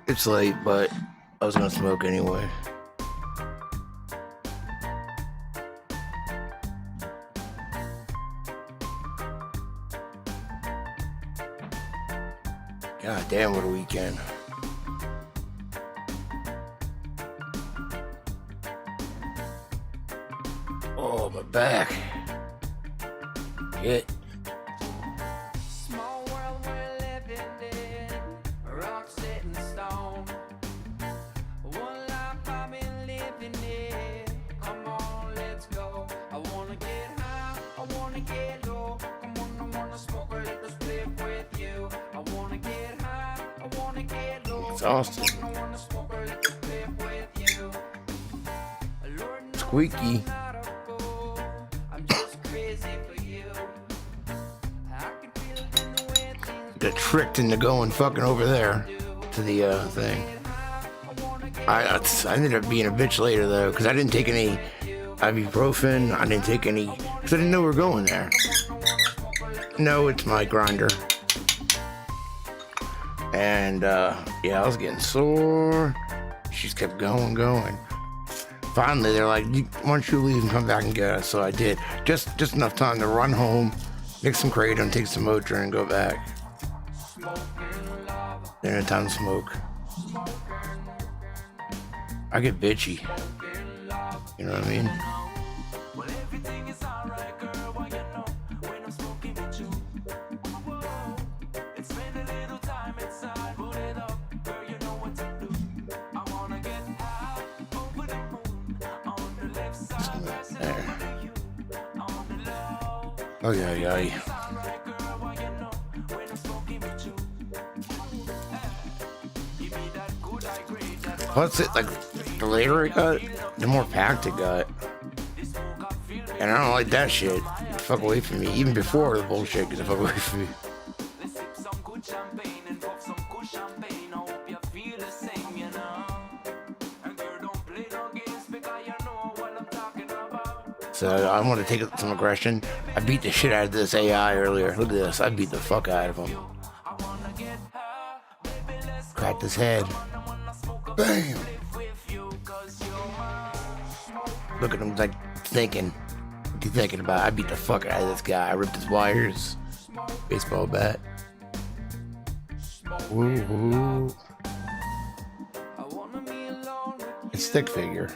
It's late, but I was gonna smoke anyway. God damn, what a weekend. Oh, my back. Shit. Small world we're living in, rock set in stone. One life I've been living in. Come on, let's go. I wanna get high, I wanna get low. Come on, I wanna smoke a little spliff with you. I wanna get high, I wanna get low. Exhausted. Come on, I wanna smoke a little spliff with you. Lord knows Squeaky. I'm not a fool. I'm just crazy for you. I can feel it in the way things Got tricked into going fucking over there to the thing. I ended up being a bitch later though, because I didn't take any ibuprofen. I didn't take any, because I didn't know we were going there. No, it's my grinder. And yeah, I was getting sore. She just kept going. Finally, they're like, why don't you leave and come back and get us? So I did. Just enough time to run home, mix some kratom, take some Motrin, and go back. Then a time to smoke. I get bitchy. You know what I mean? well, everything is alright, girl. Why you know when I'm smoking with you? Whoa, it's spend a little time inside, put it up, girl. You know what to do. I wanna get high over the moon on the left side, passing There. over you on the low. Oh yeah. It's alright, girl. Why you know when I'm smoking with you? Give me that good high grade, that Plus, it like the later it got, the more packed it got, and I don't like that shit. Fuck away from me. Even before the bullshit, get the fuck away from me. let's sip some good champagne and pop some good champagne. I hope you feel the same, you know. And girl, don't play no games because you know what I'm talking about. So I want to take some aggression. I beat the shit out of this AI earlier. Look at this. I beat the fuck out of him. I wanna get high, baby, let's go. Cracked his head. I wanna smoke a Bam. spliff with you 'cause you're my Look at him like thinking. What you thinking about? I beat the fuck out of this guy. I ripped his wires. Baseball bat. Woo. I wanna be alone with you. It's stick figure.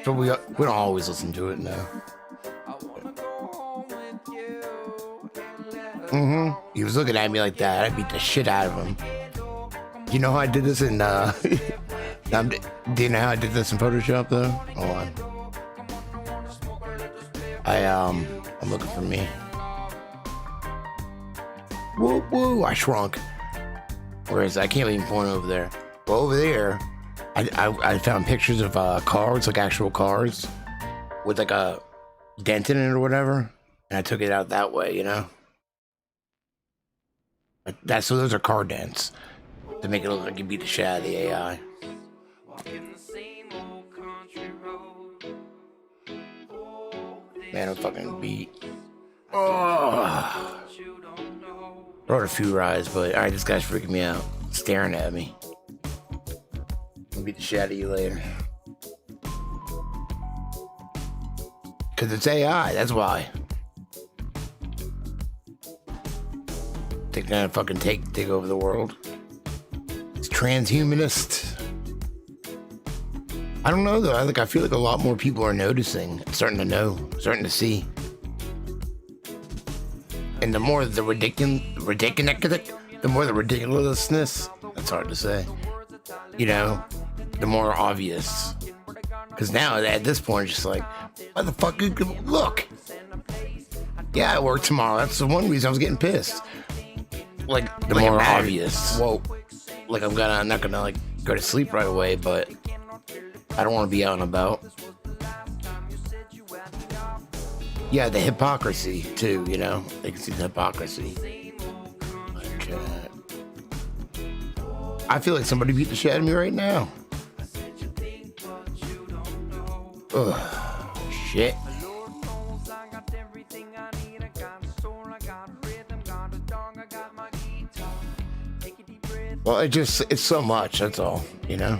So we don't always listen to it now. I wanna go home with you and let He was looking at me like that. I beat the shit out of him. You know how I did this in do you know how I did this in Photoshop though? Hold on. I'm looking for me. Woo, I shrunk. Whereas I can't even point over there. But over there, I found pictures of cars, like actual cars, with like a dent in it or whatever. And I took it out that way, you know? So those are car dents. To make it look like you beat the shit out of the AI. walking the same old country road. Man, I'm fucking beat. Oh. You don't know. Rode a few rides, but alright, this guy's freaking me out. Staring at me. I'll beat the shit out of you later. Cause it's AI, that's why. They're gonna fucking take over the world. It's transhumanist. I don't know though. I feel like a lot more people are noticing, starting to know, starting to see. And the more the ridiculousness, that's hard to say. You know, the more obvious. Because now at this point, it's just like, why the fuck? Look. Yeah, I work tomorrow. That's the one reason I was getting pissed. Like the more obvious. Whoa. Like I'm not gonna like go to sleep right away, but I don't want to be out and about. Yeah, the hypocrisy too, you know. They can see the hypocrisy. Okay. I feel like somebody beat the shit out of me right now. Ugh. Shit. Well, it's so much, that's all, you know?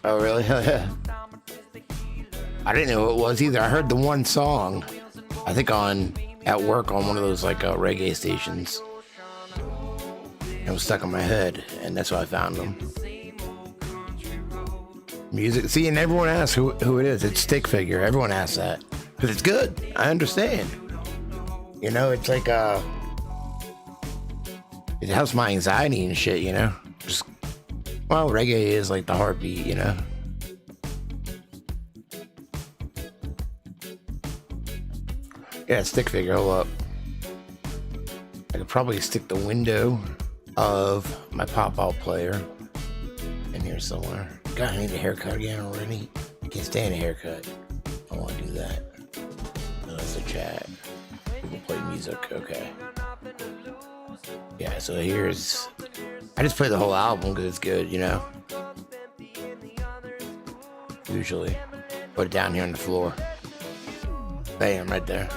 Oh, really? I didn't know who it was either. I heard the one song, I think at work on one of those like reggae stations. It was stuck in my head, and that's why I found them. Music. See, and everyone asks who it is. It's Stick Figure. Everyone asks that. Because it's good. I understand. You know, it's like, it helps my anxiety and shit, you know? Just, well, reggae is like the heartbeat, you know? Yeah, Stick Figure. Hold up. I could probably stick the window of my pop-out player in here somewhere. God, I need a haircut again already. I can't stand a haircut. I want to do that. No, that's a chat. We'll play music. Okay. Yeah, so here's... I just play the whole album because it's good, you know? Usually. Put it down here on the floor. Bam, right there.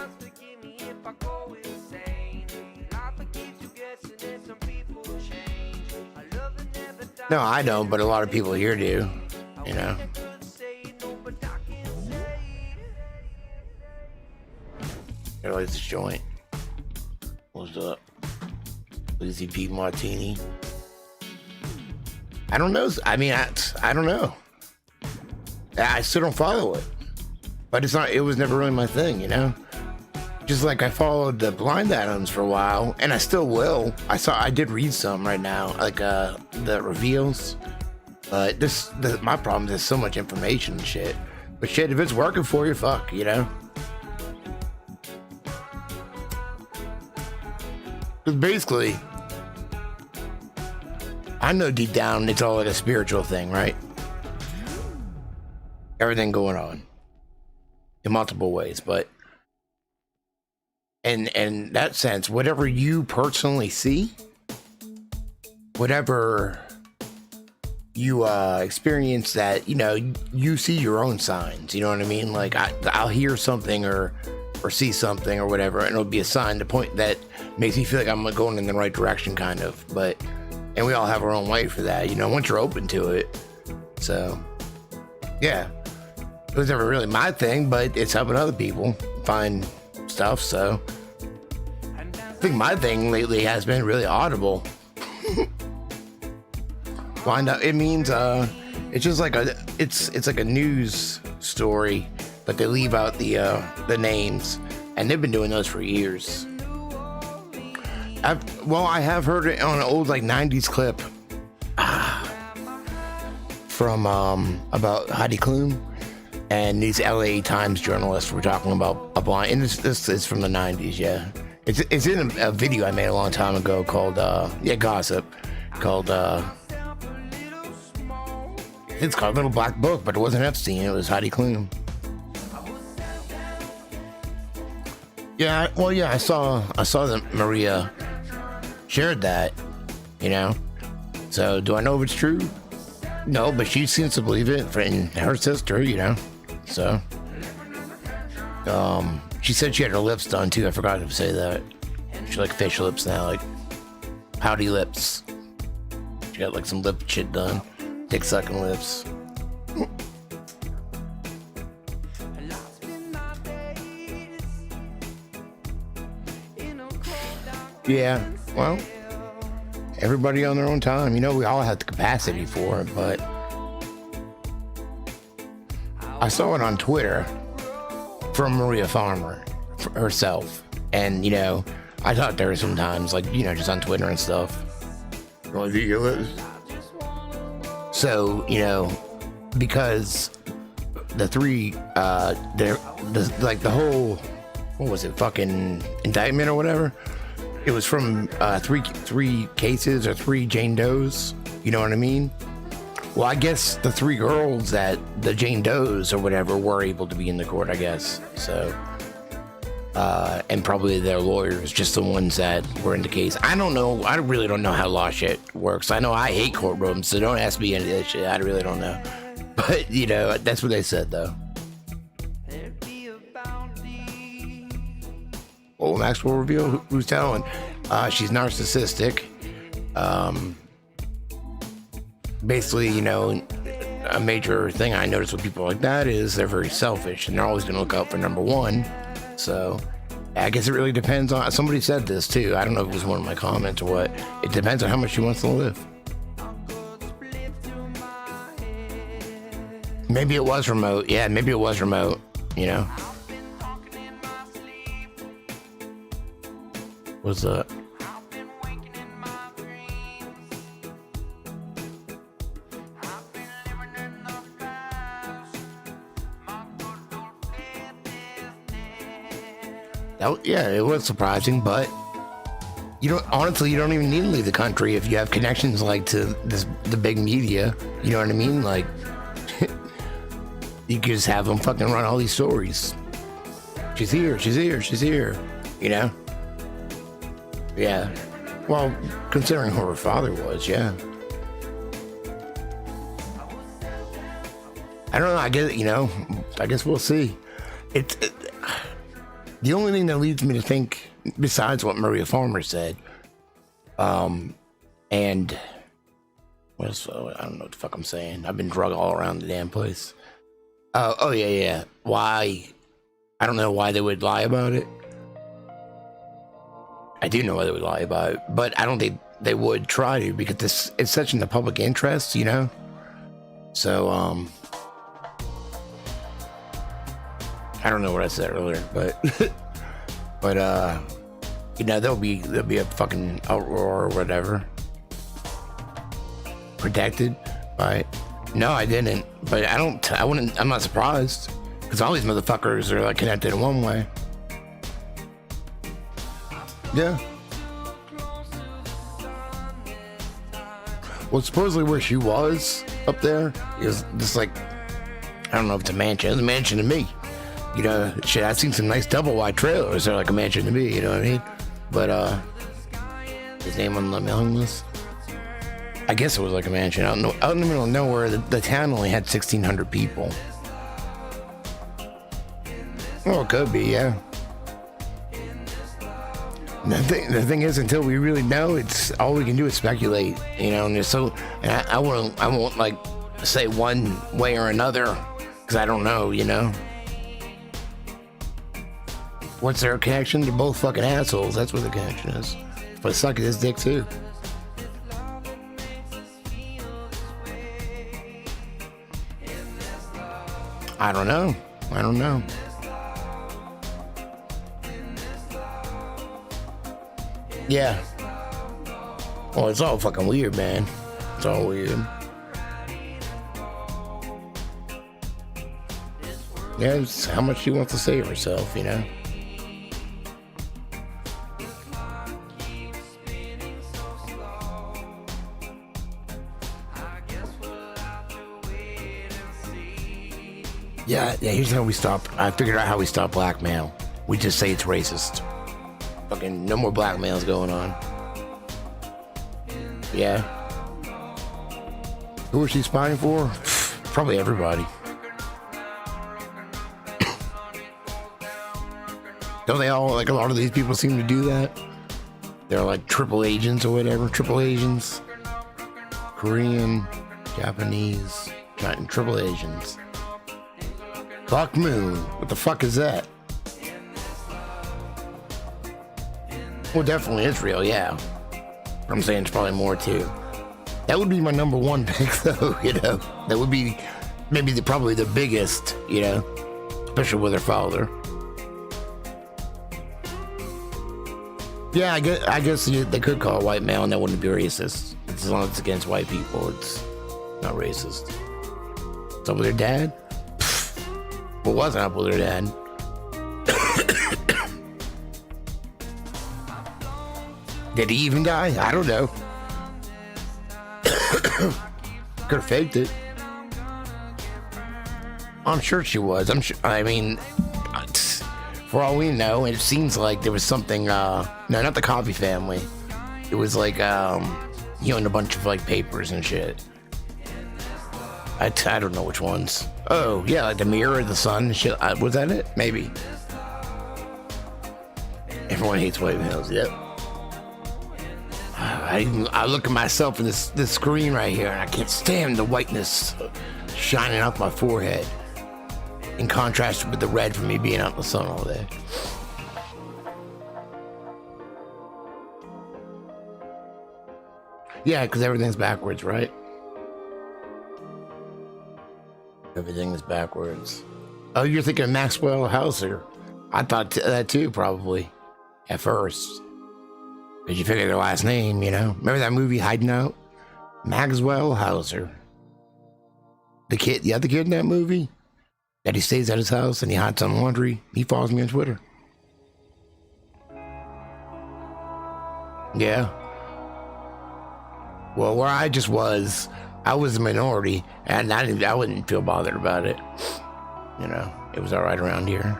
No, I don't, but a lot of people here do, you know? Here, like this joint. What's up? Lizzie P. Martini. I don't know. I mean, I don't know. I still don't follow it. But it was never really my thing, you know? Just like I followed the Blind Atoms for a while, and I still will. I did read some right now, like the reveals. But my problem is there's so much information and shit. But shit, if it's working for you, fuck, you know? Because basically, I know deep down it's all like a spiritual thing, right? Everything going on in multiple ways, but in that sense, whatever you personally see, whatever you experience, that, you know, you see your own signs, you know what I mean? Like I'll hear something or see something or whatever, and it'll be a sign to point that makes me feel like I'm going in the right direction, kind of. But and we all have our own way for that, you know, once you're open to it. So yeah, it was never really my thing, but it's helping other people find stuff. So I think my thing lately has been really Audible. Find out, it means it's just like it's like a news story, but they leave out the names, and they've been doing those for years. I have heard it on an old like 90s clip from about Heidi Klum, and these LA Times journalists were talking about a blind, and this is from the 90s. Yeah, it's in a video I made a long time ago called Gossip, called it's called Little Black Book, but it wasn't Epstein, it was Heidi Klum. Yeah, well, yeah, I saw that Maria shared that, you know. So do I know if it's true? No, but she seems to believe it, and her sister, you know. So she said she had her lips done too. I forgot to say that. She like facial lips now, like pouty lips. She got like some lip shit done. Dick sucking lips. Yeah, well, everybody on their own time. You know, we all have the capacity for it, but I saw it on Twitter from Maria Farmer herself. And, you know, I talk to her sometimes, like, you know, just on Twitter and stuff. So, you know, because the three, like the whole, what was it, fucking indictment or whatever? It was from three cases or three Jane Does, you know what I mean? Well, I guess the three girls that the Jane Does or whatever were able to be in the court, I guess. So, and probably their lawyers, just the ones that were in the case. I don't know. I really don't know how law shit works. I know I hate courtrooms, so don't ask me any of that shit. I really don't know. But, you know, that's what they said, though. Well, Max will reveal who's telling. She's narcissistic. Basically, you know, a major thing I notice with people like that is they're very selfish and they're always going to look out for number one. So I guess it really depends on, somebody said this too. I don't know if it was one of my comments or what. It depends on how much she wants to live. Maybe it was remote. Yeah, maybe it was remote, you know. What's that? Yeah, it was surprising, but you don't, honestly, you don't even need to leave the country if you have connections like to the big media. You know what I mean? Like, you could just have them fucking run all these stories. She's here, she's here, she's here. You know? Yeah. Well, considering who her father was, yeah. I don't know. I guess, you know, I guess we'll see. The only thing that leads me to think, besides what Maria Farmer said, and what else? I don't know what the fuck I'm saying. I've been drug all around the damn place. Oh yeah. Why? I don't know why they would lie about it. I do know why they would lie about it, but I don't think they would try to, because it's such in the public interest, you know. So I don't know what I said earlier, but you know, there'll be a fucking outroar or whatever. Protected, right? No, I didn't, but I'm not surprised, because all these motherfuckers are like connected in one way. Yeah. Well, supposedly where she was up there is just like, I don't know if it's a mansion. It's a mansion to me. You know, shit, I've seen some nice double wide trailers. They're like a mansion to me, you know what I mean? But, his name on the mailing list? I guess it was like a mansion. Out in the middle of nowhere, the town only had 1,600 people. Well, it could be, yeah. The thing is, until we really know, it's all we can do is speculate, you know. And I won't like say one way or another, because I don't know, you know. What's their connection? They're both fucking assholes. That's what the connection is. But sucking his dick too. I don't know. Yeah. Well, it's all fucking weird, man. It's all weird. Yeah, it's how much she wants to save herself, you know? Yeah, here's how we stop. I figured out how we stop blackmail. We just say it's racist. Fucking no more blackmails going on. Yeah. Who is she spying for? Probably everybody. Don't they all, like a lot of these people seem to do that? They're like triple agents or whatever. Triple agents. Korean, Japanese, triple agents. Fuck Moon. What the fuck is that? Well, definitely Israel, yeah. I'm saying it's probably more too. That would be my number one pick, though, you know. That would be maybe probably the biggest, you know, especially with her father. Yeah, I guess they could call it white male and that wouldn't be racist. As long as it's against white people, it's not racist. So with her dad? What wasn't up with her dad? Did he even die? I don't know. Could have faked it. I'm sure she was. I mean, for all we know, it seems like there was something. No, not the Coffee family. It was like he owned a bunch of like papers and shit. I don't know which ones. Oh yeah, like the Mirror, the Sun, shit. Was that it? Maybe. Everyone hates white males. Yep. I look at myself in this screen right here, and I can't stand the whiteness shining off my forehead, in contrast with the red from me being out in the sun all day. Yeah, because everything's backwards, right? Everything is backwards. Oh, you're thinking of Maxwell Hauser. I thought that too, probably, at first. Because you figure their last name, you know? Remember that movie, Hiding Out? Maxwell Hauser. The other kid in that movie? That he stays at his house and he hides on laundry. He follows me on Twitter. Yeah. Well, where I just was, I was a minority, and I wouldn't feel bothered about it. You know, it was all right around here.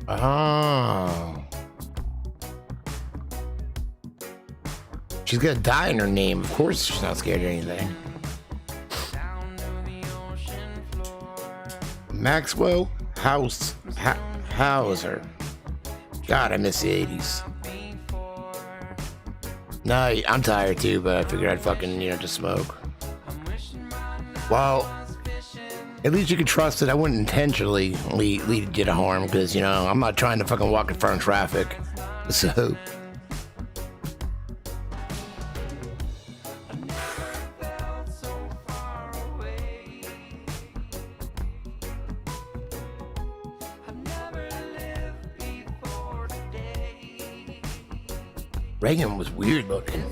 Oh. She's got a die in her name. Of course she's not scared of anything. Maxwell Hauser. God, I miss the 80s. No, I'm tired too, but I figured I'd fucking, just smoke. Well, at least you can trust that I wouldn't intentionally lead you to harm, because, I'm not trying to fucking walk in front of traffic. So... Reagan was weird looking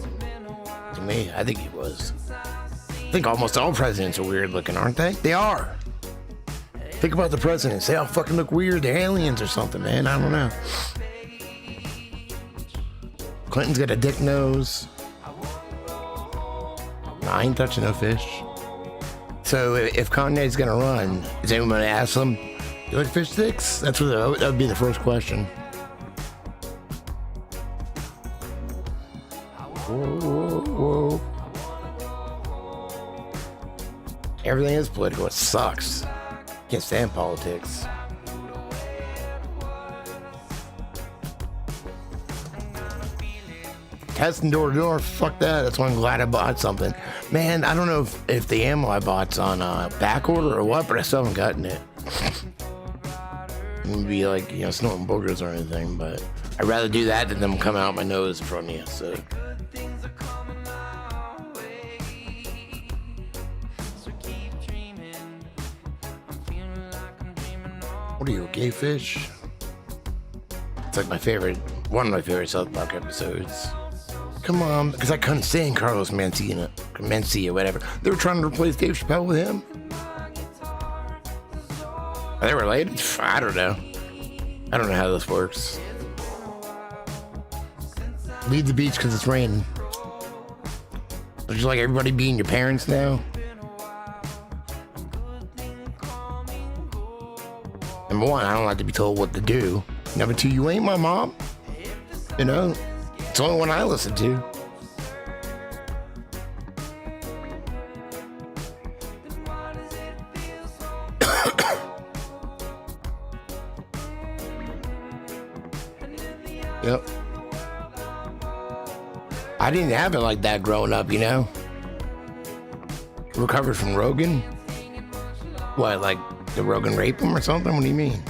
to me. I think he was. I think almost all presidents are weird looking, aren't they? They are. Think about the presidents. They all fucking look weird. They're aliens or something, man. I don't know. Clinton's got a dick nose. No, I ain't touching no fish. So if Kanye's gonna run, is anyone gonna ask him, you like fish sticks? That would be the first question. Whoa. Everything is political. It sucks. Can't stand politics. Testing door to door. Fuck that. That's why I'm glad I bought something. Man, I don't know if the ammo I bought's on back order or what, but I still haven't gotten it. It would be like, snorting boogers or anything, but I'd rather do that than them come out my nose in front of you, so... What are you, a gay fish? It's like one of my favorite South Park episodes. Come on, because I couldn't stand Carlos Mencia, whatever. They were trying to replace Dave Chappelle with him. Are they related? I don't know. I don't know how this works. Leave the beach because it's raining. Would you like everybody being your parents now? Number one, I don't like to be told what to do. Number two, you ain't my mom. It's the only one I listen to. Yep. I didn't have it like that growing up, Recovered from Rogan? What, like... Did Rogan rape him or something? What do you mean?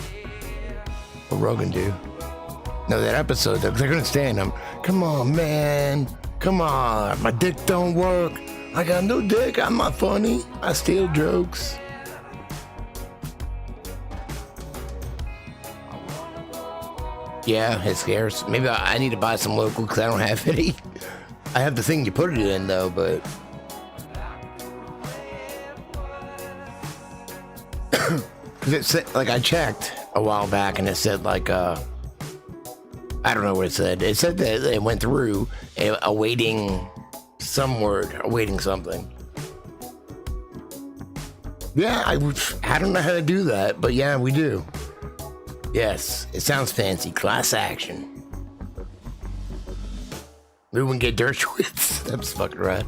What Rogan do? No, that episode, they couldn't stand him. Come on, man. Come on. My dick don't work. I got no dick. I'm not funny. I steal jokes. Yeah, it's scarce. Maybe I need to buy some local because I don't have any. I have the thing you put it in, though, but... Because it said, I checked a while back and it said, I don't know what it said. It said that it went through awaiting something. Yeah, I don't know how to do that, but yeah, we do. Yes, it sounds fancy. Class action. We wouldn't get Dershowitz. That's fucking right.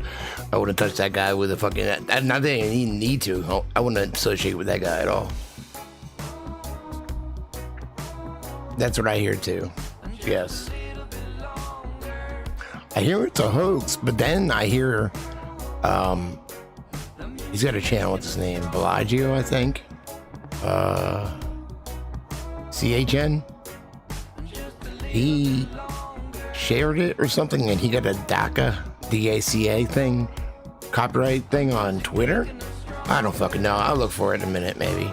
I wouldn't touch that guy with a fucking... Not that I even need to. I wouldn't associate with that guy at all. That's what I hear too. Yes. I hear it's a hoax, but then I hear... he's got a channel. What's his name? Bellagio, I think. CHN. He shared it or something, and he got a DACA thing, copyright thing on Twitter. I don't fucking know. I'll look for it in a minute, maybe.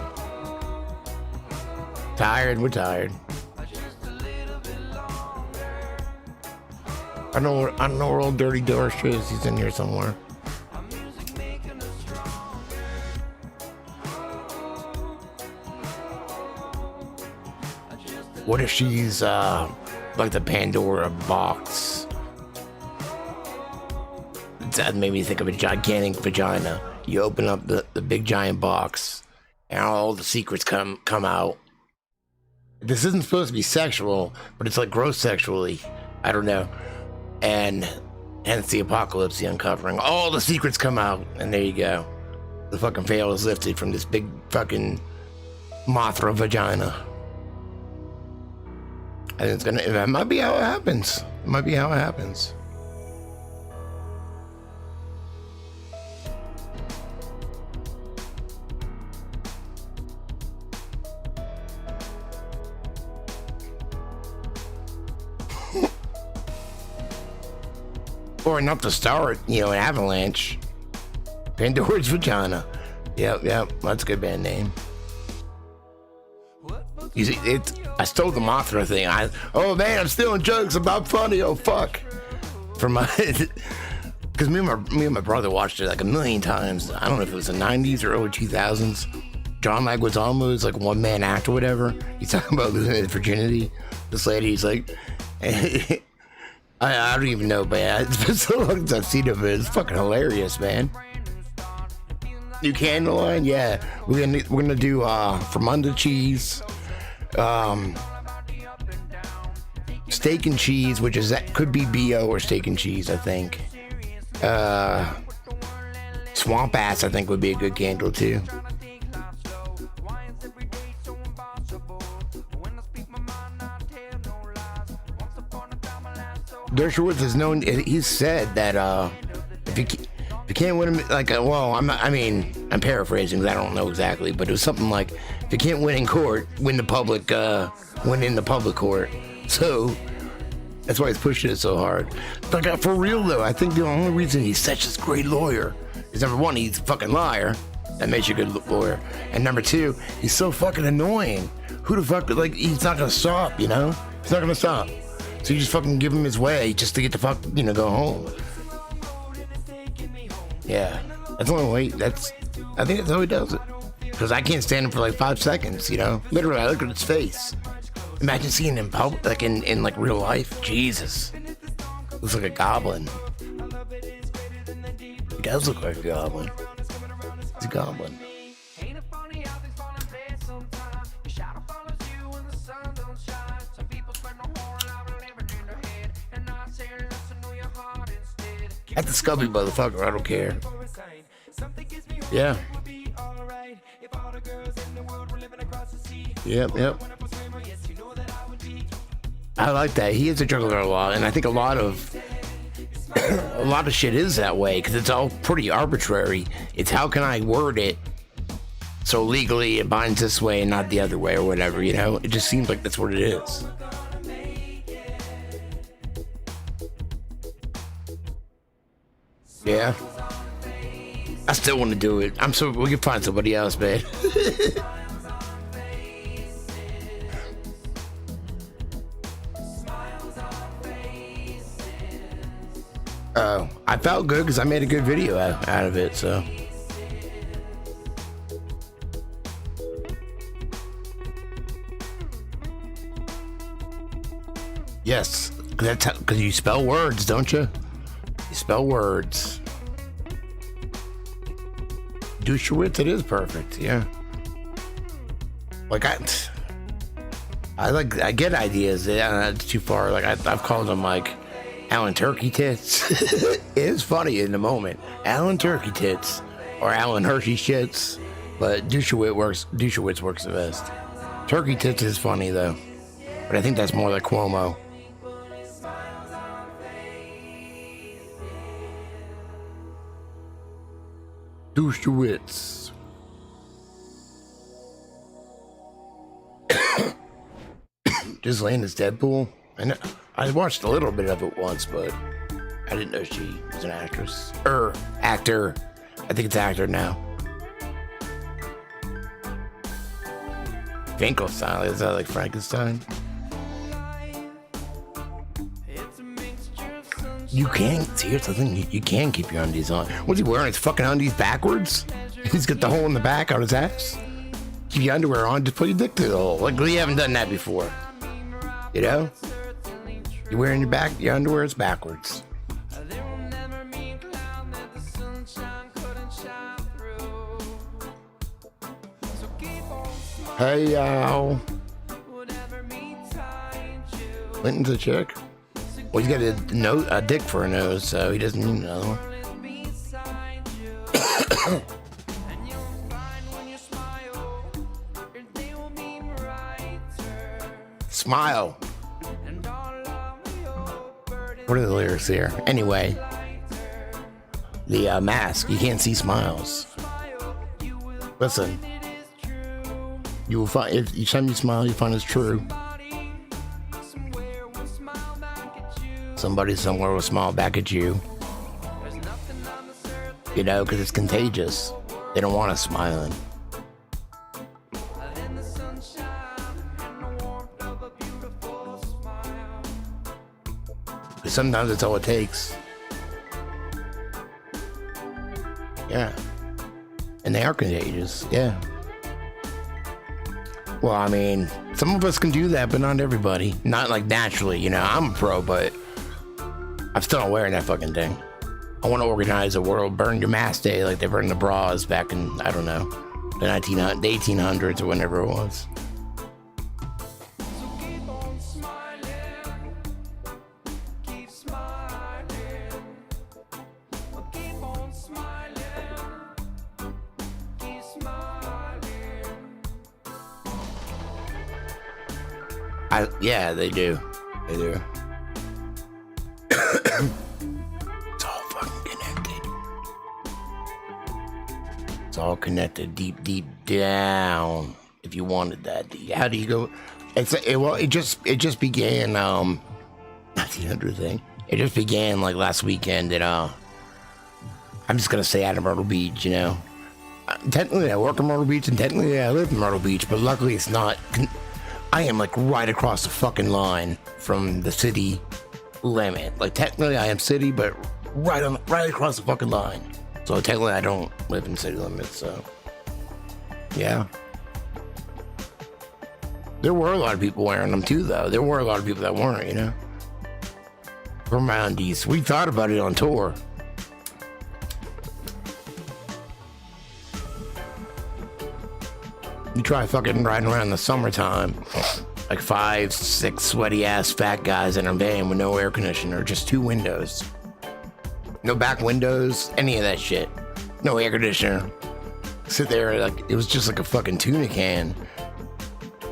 Tired. We're tired. I don't know where old Dirty Dorsch is. He's in here somewhere. What if she's like the Pandora box? That made me think of a gigantic vagina. You open up the big giant box, and all the secrets come out. This isn't supposed to be sexual, but it's like gross sexually. I don't know. And hence the apocalypse, the uncovering. All the secrets come out, and there you go. The fucking veil is lifted from this big fucking Mothra vagina. And it's gonna, that might be how it happens. It might be how it happens. Or enough to start, an avalanche. Pandora's vagina. Yep, that's a good band name. You see, I stole the Mothra thing. Oh man, I'm stealing jokes about funny. Oh fuck. From my, because me and my brother watched it like a million times. I don't know if it was the 90s or early 2000s. John Leguizamo's like one man act or whatever. He's talking about losing his virginity. This lady's like, I don't even know, man. It's been so long since I've seen it, but it's fucking hilarious, man. New candle line, yeah. We're gonna do from under cheese, steak and cheese, which is that could be BO or steak and cheese, I think. Swamp ass, I think would be a good candle too. Dershowitz is known. He's said that if you can't win him, like, I'm paraphrasing because I don't know exactly, but it was something like, if you can't win in court, win in the public court. So that's why he's pushing it so hard. But for real though, I think the only reason he's such a great lawyer is, number one, he's a fucking liar. That makes you a good lawyer. And number two, he's so fucking annoying. Who the fuck, like, he's not gonna stop, He's not gonna stop. So you just fucking give him his way just to get the fuck, go home. Yeah, that's the only way. I think that's how he does it. Because I can't stand him for like 5 seconds, Literally, I look at his face. Imagine seeing him in public, like in like real life. Jesus, looks like a goblin. He does look like a goblin. He's a goblin. That's the scubby motherfucker, I don't care. Yeah. Yep. I like that. He is a juggler a lot, and I think a lot of shit is that way, because it's all pretty arbitrary. It's how can I word it so legally it binds this way and not the other way or whatever, It just seems like that's what it is. Yeah. I still want to do it. We can find somebody else, man. Oh, I felt good because I made a good video out of it, so. Yes, because you spell words, don't you? You spell words. Dershowitz, it is perfect, yeah. Like I get ideas. It's too far. Like I've called them like Alan Turkey Tits. It is funny in the moment. Alan Turkey Tits or Alan Hershey Shits, but Dushowitz works the best. Turkey Tits is funny though, but I think that's more like Cuomo. Dushowitz. Ghislaine is Deadpool. I watched a little bit of it once, but I didn't know she was an actress. Actor. I think it's actor now. Finkelstein, is that like Frankenstein? You can't, here's the thing, you can keep your undies on. What's he wearing, his fucking undies backwards? He's got the hole in the back on his ass? Keep your underwear on, just put your dick through the hole. Like, we haven't done that before. You know? You're wearing your underwear is backwards. Hey, y'all. Linton's a chick? Well, he's got a dick for a nose, so he doesn't need another one. Smile. What are the lyrics here? Anyway, the mask. You can't see smiles. Listen. You will find, if each time you smile, you find it's true. Somebody somewhere will smile back at you. You know, because it's contagious. They don't want us smiling. Because sometimes it's all it takes. Yeah. And they are contagious. Yeah. Well, I mean, some of us can do that, but not everybody. Not like naturally, you know. I'm a pro, but I'm still not wearing that fucking thing. I want to organize a world burn your mask day like they burned the bras back in, I don't know, the 1800s or whenever it was. Yeah, they do. They do. It's all fucking connected. It's all connected deep, deep down. If you wanted that, how do you go? It just began. Not the other thing. It just began like last weekend at I'm just gonna say out of Myrtle Beach, you know. Technically, I work in Myrtle Beach, and technically, I live in Myrtle Beach, but luckily, it's not. I am like right across the fucking line from the city limit. Like technically I am city, but right across the fucking line. So technically I don't live in city limits, so yeah. There were a lot of people wearing them too though. There were a lot of people that weren't, you know. From undies. We thought about it on tour. You try fucking riding around in the summertime, like 5, 6 sweaty ass fat guys in a van with no air conditioner, just 2 windows. No back windows, any of that shit. No air conditioner. Sit there like, it was just like a fucking tuna can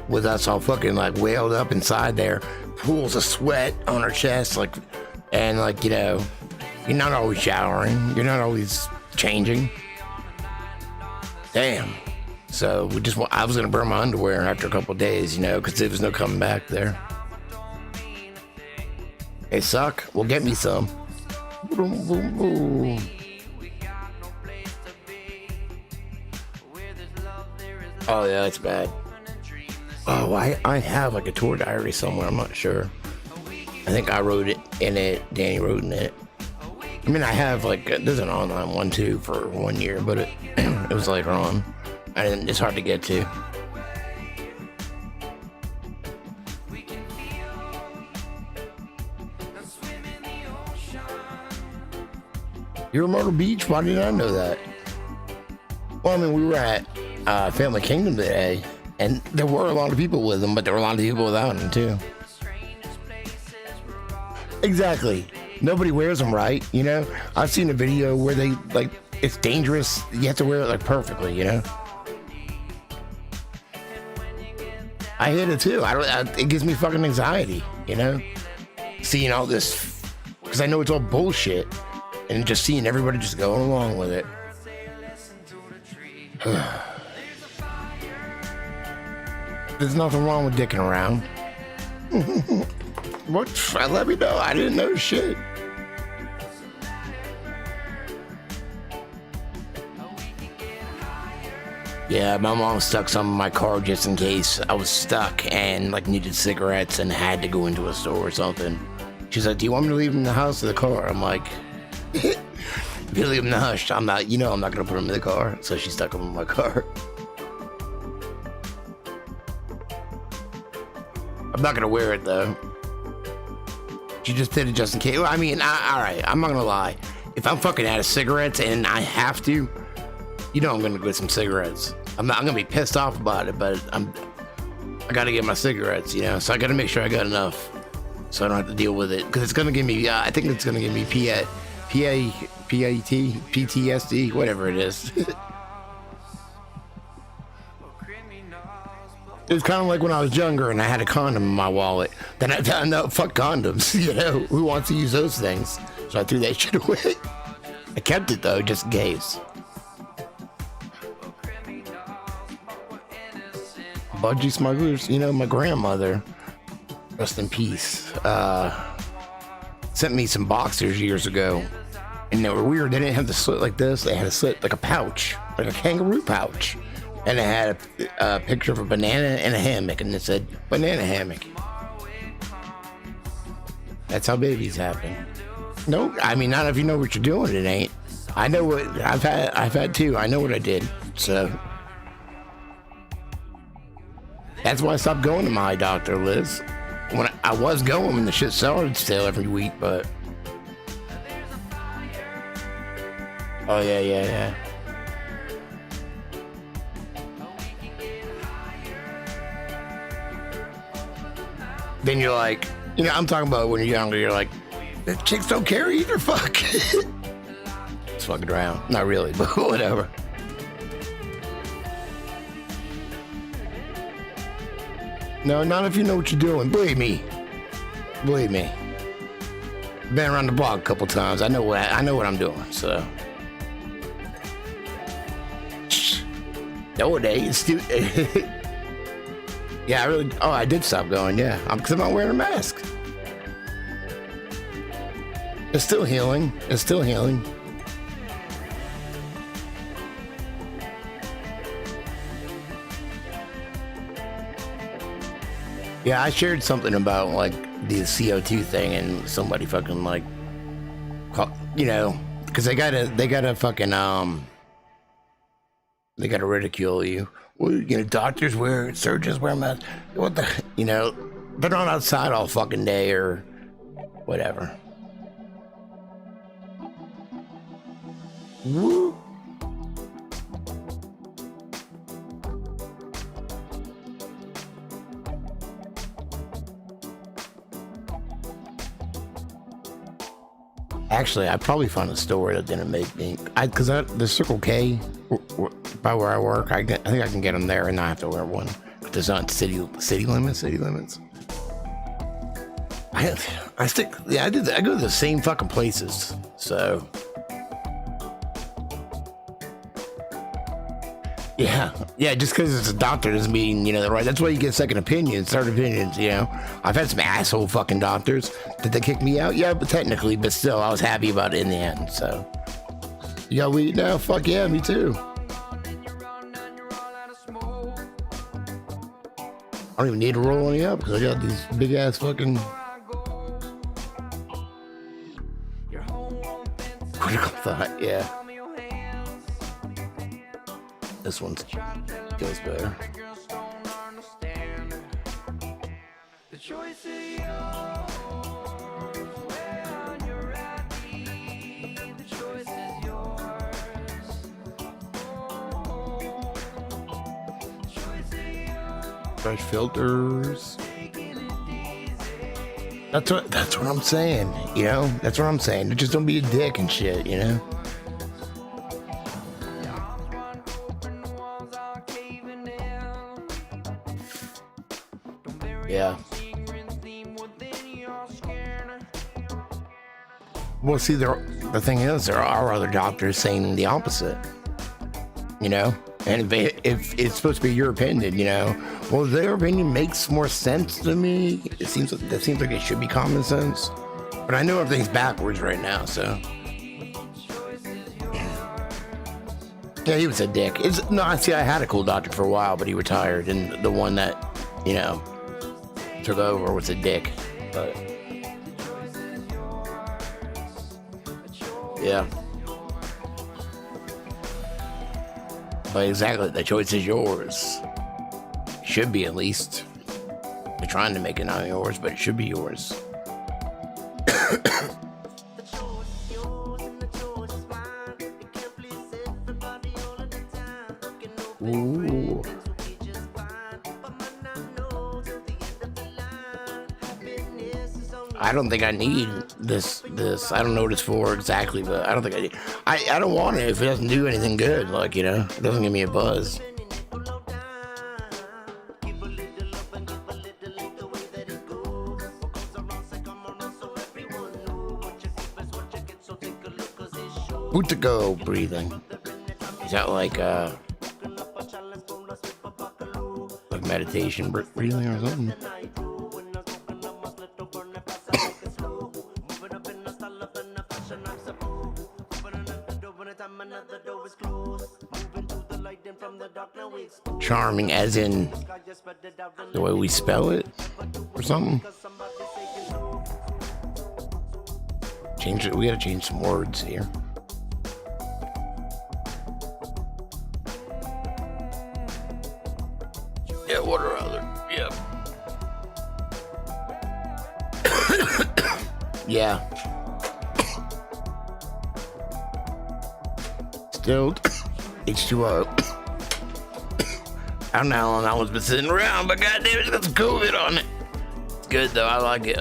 with us all fucking like wailed up inside there. Pools of sweat on our chest, like, and like, you know, you're not always showering. You're not always changing. Damn. So I was gonna burn my underwear after a couple of days, you know, because there was no coming back there. They suck. Well, get me some. Oh yeah, it's bad. Oh, I have like a tour diary somewhere. I'm not sure. I think I wrote it in it. Danny wrote in it. I mean, I have like there's an online one too for 1 year, but it it was later on. And it's hard to get to. You're in Myrtle Beach? Why did I know that? Well, I mean, we were at Family Kingdom today, and there were a lot of people with them, but there were a lot of people without them, too. Exactly. Nobody wears them right, you know. I've seen a video where they like it's dangerous. You have to wear it like perfectly, you know. I hate it too. It gives me fucking anxiety, you know. Seeing all this, because I know it's all bullshit, and just seeing everybody just going along with it. There's nothing wrong with dicking around. What? Let me know. I didn't know shit. Yeah, my mom stuck some in my car just in case I was stuck and like needed cigarettes and had to go into a store or something. She's like, "Do you want me to leave them in the house or the car?" I'm like, "If you leave them in the house, I'm not. You know, I'm not gonna put them in the car." So she stuck them in my car. I'm not gonna wear it though. She just did it just in case. Well, I mean, all right. I'm not gonna lie. If I'm fucking out of cigarettes and I have to, you know, I'm gonna get some cigarettes. I'm gonna be pissed off about it, but I gotta get my cigarettes, you know. So I gotta make sure I got enough, so I don't have to deal with it. Because it's gonna give me, I think it's gonna give me PTSD, whatever it is. It was kind of like when I was younger and I had a condom in my wallet. Then I found out, fuck condoms, you know, who wants to use those things? So I threw that shit away. I kept it though, just in case. Budgie smugglers, you know, my grandmother, rest in peace, sent me some boxers years ago. And they were weird. They didn't have the slit like this. They had a slit like a pouch, like a kangaroo pouch. And it had a picture of a banana and a hammock, and it said banana hammock. That's how babies happen. No, I mean, not if you know what you're doing, it ain't. I know what I've had too. I know what I did. So that's why I stopped going to my doctor, Liz. When I was going when the shit started still every week, but oh yeah. Then you're like, you know, I'm talking about when you're younger, you're like, the chicks don't care either, fuck. Just fucking around. Not really, but whatever. No, not if you know what you're doing. Believe me. Been around the block a couple times. I know what I'm doing, so. Nowadays, dude. Yeah, I did stop going, yeah. Because I'm not wearing a mask. It's still healing. Yeah, I shared something about, like, the CO2 thing, and somebody fucking, like, you know, because they gotta fucking, they gotta ridicule you. Well, you know, doctors wear, surgeons wear masks. What the, you know, they're not outside all fucking day or whatever. Woo. Actually, I probably found a store that didn't make me. Because the Circle K, by where I work, I think I can get them there and not have to wear one. But there's not city limits. I go to the same fucking places. So yeah, just because it's a doctor doesn't mean, you know, they're right. That's why you get second opinions, third opinions, you know. I've had some asshole fucking doctors. Did they kick me out? Yeah, but technically, but still, I was happy about it in the end, so. You got weed now? Fuck yeah, me too. I don't even need to roll any up, because I got these big ass fucking critical thought, yeah. This one feels better. Fresh filters. That's what I'm saying, you know? That's what I'm saying. Just don't be a dick and shit, you know? Yeah. Well, see, the thing is, there are other doctors saying the opposite, you know? And if it's supposed to be your opinion, you know, well, their opinion makes more sense to me. It seems like it should be common sense, but I know everything's backwards right now. So, yeah, he was a dick. I had a cool doctor for a while, but he retired, and the one that, you know, took over was a dick. But yeah. But exactly, the choice is yours. Should be, at least. They're trying to make it not yours, but it should be yours. Ooh. I don't think I need this. I don't know what it's for exactly, but I don't think I need. I don't want it if it doesn't do anything good. Like, you know, it doesn't give me a buzz. Utako breathing. Is that like meditation breathing or something? Charming, as in the way we spell it, or something. Change it. We gotta change some words here. Yeah, what are other? Yep. Yeah. Still H2O. I don't know how long that one's been sitting around, but goddamn, it's got some COVID on it. It's good though. I like it.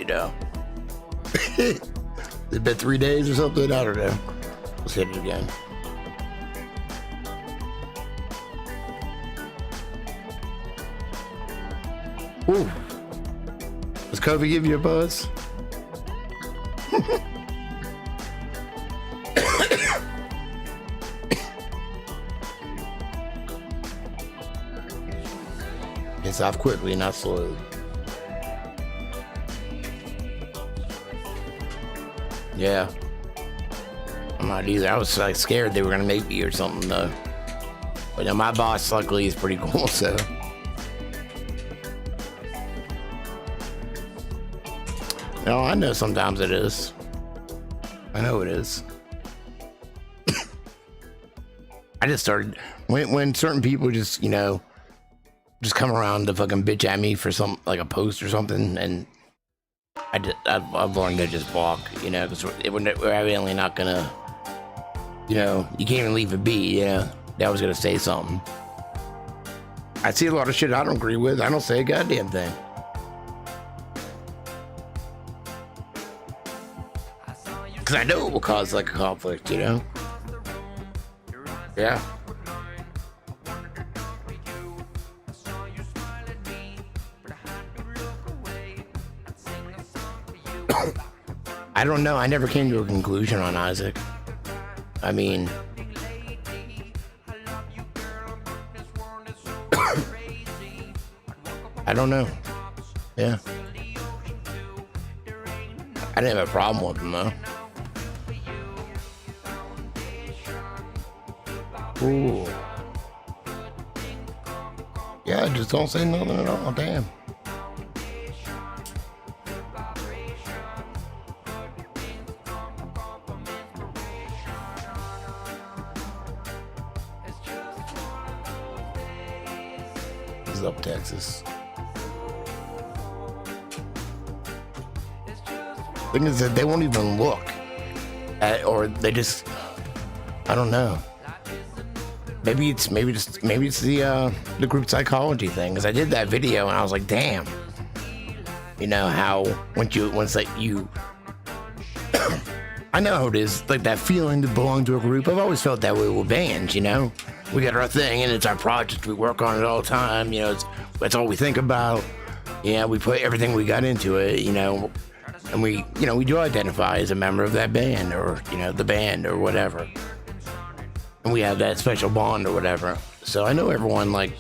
You know. It's been 3 days or something. I don't know. Let's hit it again. Ooh. Does COVID give you a buzz? It's off quickly, not slowly. Yeah. I'm not either. I was like scared they were gonna make me or something though. But now my boss luckily is pretty cool, so. No, I know sometimes it is. I know it is. I just started when certain people just, you know, just come around to fucking bitch at me for some, like a post or something, and I've learned to just block, you know, because we're evidently not gonna, you know, you can't even leave it be, you know. They was gonna say something. I see a lot of shit I don't agree with. I don't say a goddamn thing. Because I know it will cause like a conflict, you know. Yeah. I don't know. I never came to a conclusion on Isaac. I mean, I don't know. Yeah. I didn't have a problem with him though. Ooh. Yeah, just don't say nothing at all. Damn. This is up Texas. Thing is that they won't even look at, or they just, I don't know. Maybe it's the group psychology thing, because I did that video and I was like, damn, You know how once like you I know how it is, like that feeling to belong to a group. I've always felt that way with bands, you know. We got our thing and it's our project. We work on it all the time, you know. That's all we think about. Yeah, we put everything we got into it, you know. And we do identify as a member of that band, or, you know, the band or whatever. And we have that special bond or whatever. So I know everyone, like,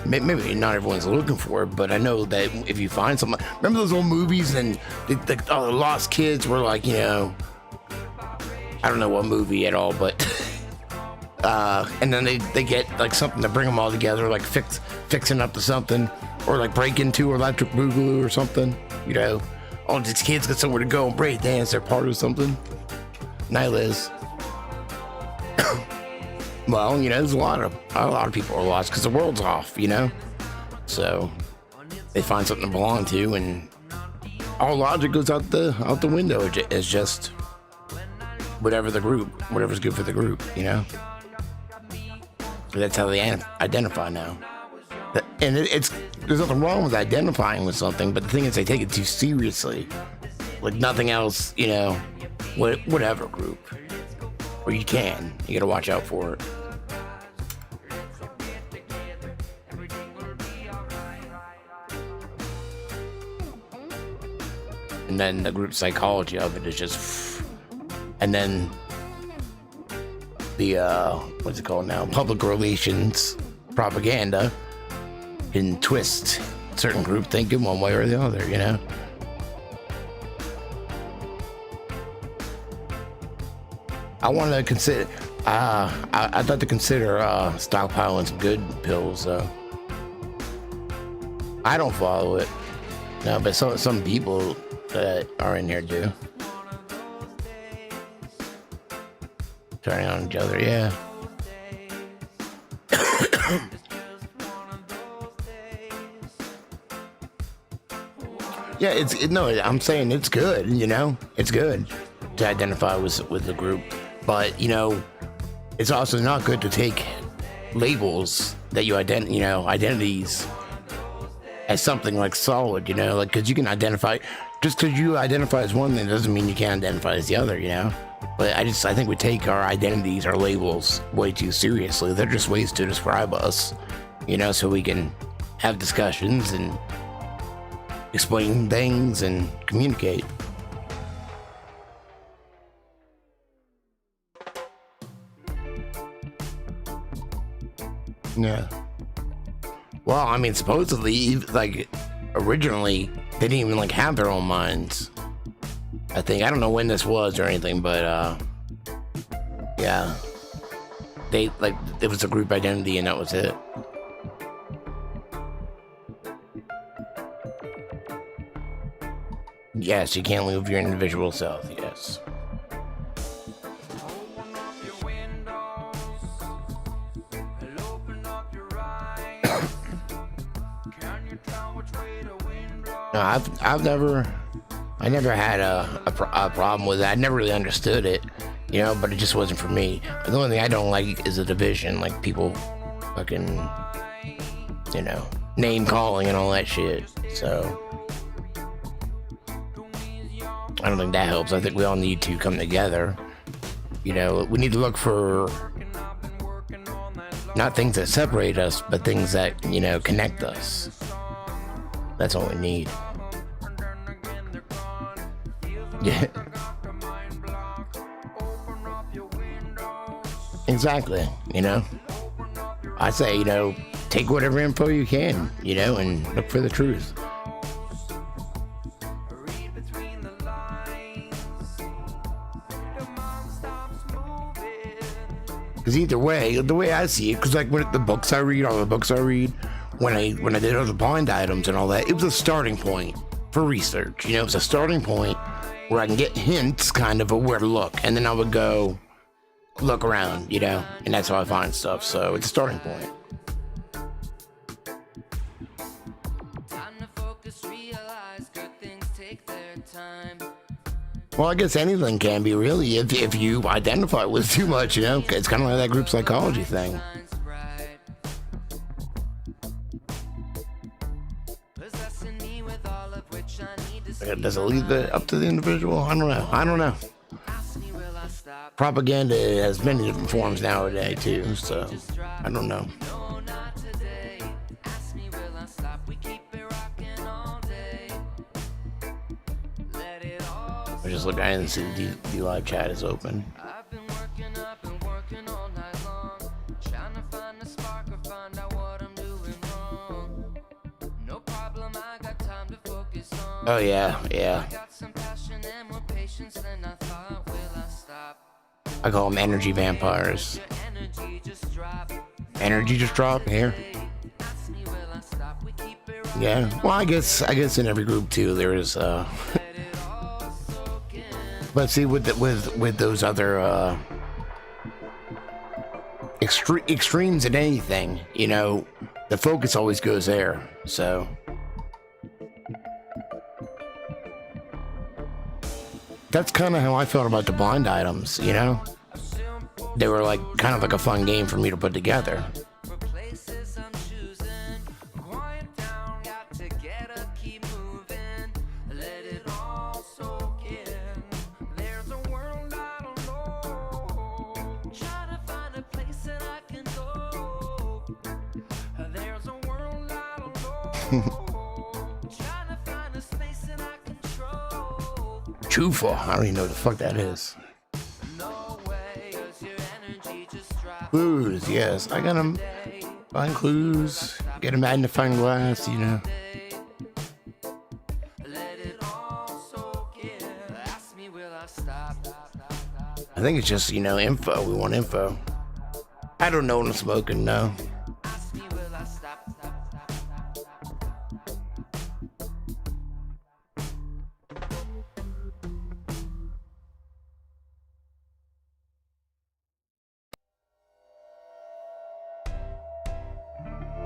maybe not everyone's looking for it, but I know that if you find someone, remember those old movies and all the lost kids were like, you know, I don't know what movie at all, but and then they get like something to bring them all together, like fixing up to something, or like break into Electric Boogaloo or something, you know. All these kids got somewhere to go and break dance. They're part of something. Night Liz. Well, you know, there's a lot of people are lost because the world's off, you know. So they find something to belong to, and all logic goes out the window. It's just whatever's good for the group, you know. That's how they identify now. And there's nothing wrong with identifying with something, but the thing is, they take it too seriously. Like nothing else, you know, whatever group. Or you gotta watch out for it. And then the group psychology of it is just, and then the what's it called now? Public relations propaganda can twist certain group thinking one way or the other, you know. I want to consider. I'd like to consider stockpiling some good pills. I don't follow it, no, but some people that are in here do. Turning on each other, yeah. Yeah, I'm saying it's good, you know. It's good to identify with the group, but you know, it's also not good to take labels that identities as something like solid, you know, like, because you can identify, just because you identify as one thing doesn't mean you can't identify as the other, you know. But I think we take our identities, our labels, way too seriously. They're just ways to describe us, you know, so we can have discussions and explain things and communicate. Yeah. Well, I mean, supposedly, like, originally, they didn't even, like, have their own minds. I think, I don't know when this was or anything, but, yeah. They, like, it was a group identity and that was it. Yes, you can't leave your individual self, yes. No, I never had a problem with it. I never really understood it, you know, but it just wasn't for me. The only thing I don't like is the division, like people fucking, you know, name calling and all that shit. So I don't think that helps. I think we all need to come together. You know, we need to look for not things that separate us, but things that, you know, connect us. That's all we need. Yeah. Exactly, you know. I say, you know, take whatever info you can, you know, and look for the truth. Because either way, the way I see it, because like when all the books I read, when I did all the blind items and all that, it was a starting point for research. You know, it was a starting point where I can get hints kind of where to look, and then I would go look around, you know, and that's how I find stuff. So it's a starting point. Well, I guess anything can be, really, if you identify with too much, you know. It's kind of like that group psychology thing. does it leave it up to the individual? I don't know. Propaganda has many different forms nowadays too, so I don't know. I just look at it and see the live chat is open. Oh yeah. I call them energy vampires. Energy just drop here. Yeah. Well, I guess in every group too there is. But see, with those other extremes in anything, you know, the focus always goes there. So. That's kind of how I felt about the blind items, you know? They were like kind of like a fun game for me to put together. Chufa, I don't even know what the fuck that is. Clues, yes, I got them. Find clues, get a magnifying glass, you know. I think it's just, you know, info. We want info. I don't know what I'm smoking, no.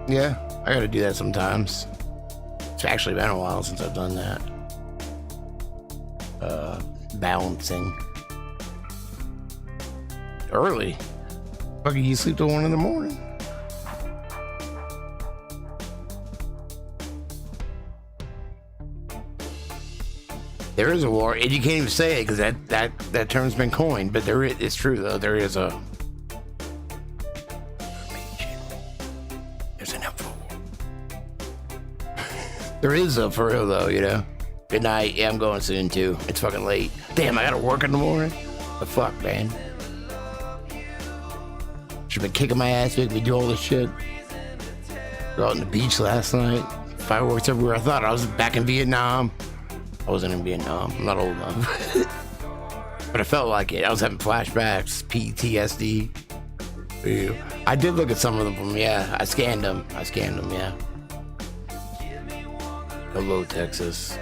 Yeah, I gotta do that sometimes. It's actually been a while since I've done that. Balancing. Early. Fucking you sleep till 1 in the morning. There is a war, and you can't even say it because that term's been coined, but it's true though. There is a. There is a for real though, you know. Good night. Yeah, I'm going soon too. It's fucking late. Damn, I gotta work in the morning. The fuck, man. Should've been kicking my ass, making me do all this shit. We're out on the beach last night. Fireworks everywhere. I thought I was back in Vietnam. I wasn't in Vietnam. I'm not old enough. But I felt like it. I was having flashbacks, PTSD. I did look at some of them. Yeah, I scanned them. Yeah. Hello, Texas.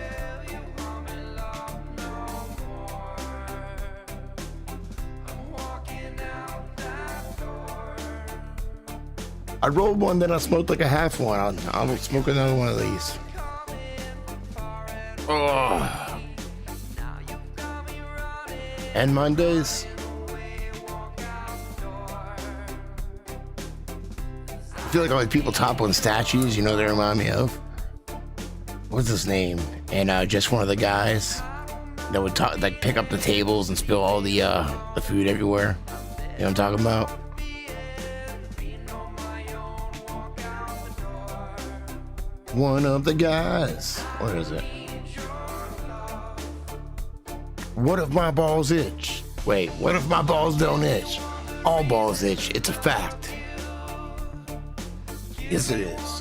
I rolled one, then I smoked like a half one. I'll smoke another one of these. Oh. And Mondays. I feel like all the people toppling statues, you know, they remind me of. What's his name? And just one of the guys that would like pick up the tables and spill all the food everywhere. You know what I'm talking about? One of the guys. Where is it? What if my balls itch? Wait, what if my balls don't itch? All balls itch. It's a fact. Yes, it is.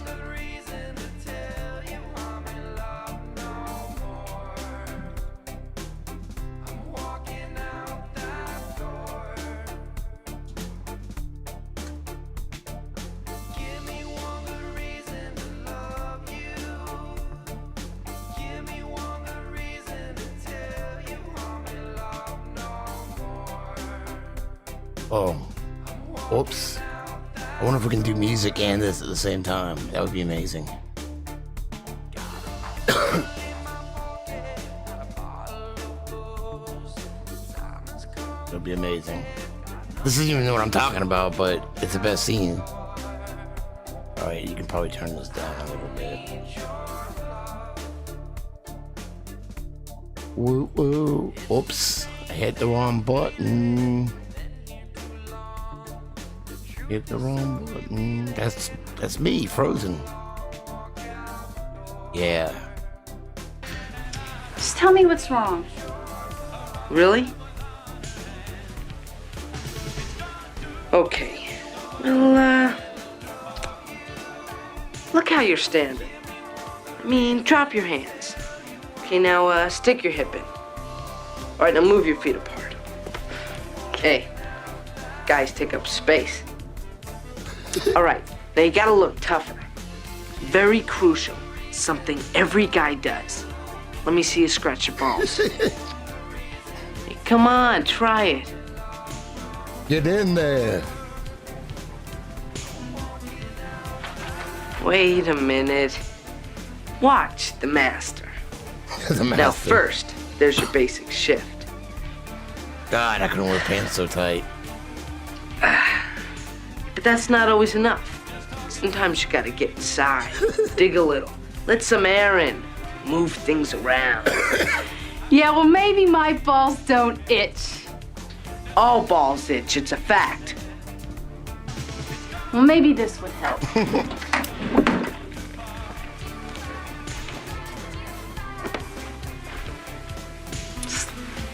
Oh, whoops. I wonder if we can do music and this at the same time. That would be amazing. That would be amazing. This isn't even what I'm talking about, but it's the best scene. Alright, you can probably turn this down a little bit. Woo woo. Oops. I hit the wrong button. Hit the wrong button. That's me, frozen. Yeah. Just tell me what's wrong. Really? Okay. Well, look how you're standing. I mean, drop your hands. Okay, now, stick your hip in. All right, now move your feet apart. Okay. Guys take up space. All right, now you gotta look tougher. Very crucial. Something every guy does. Let me see you scratch your balls. Hey, come on, try it. Get in there. Wait a minute. Watch the master. The master. Now first, there's your basic shift. God, I couldn't wear pants so tight. But that's not always enough. Sometimes you gotta get inside, dig a little, let some air in, move things around. Yeah, well, maybe my balls don't itch. All balls itch, it's a fact. Well, maybe this would help.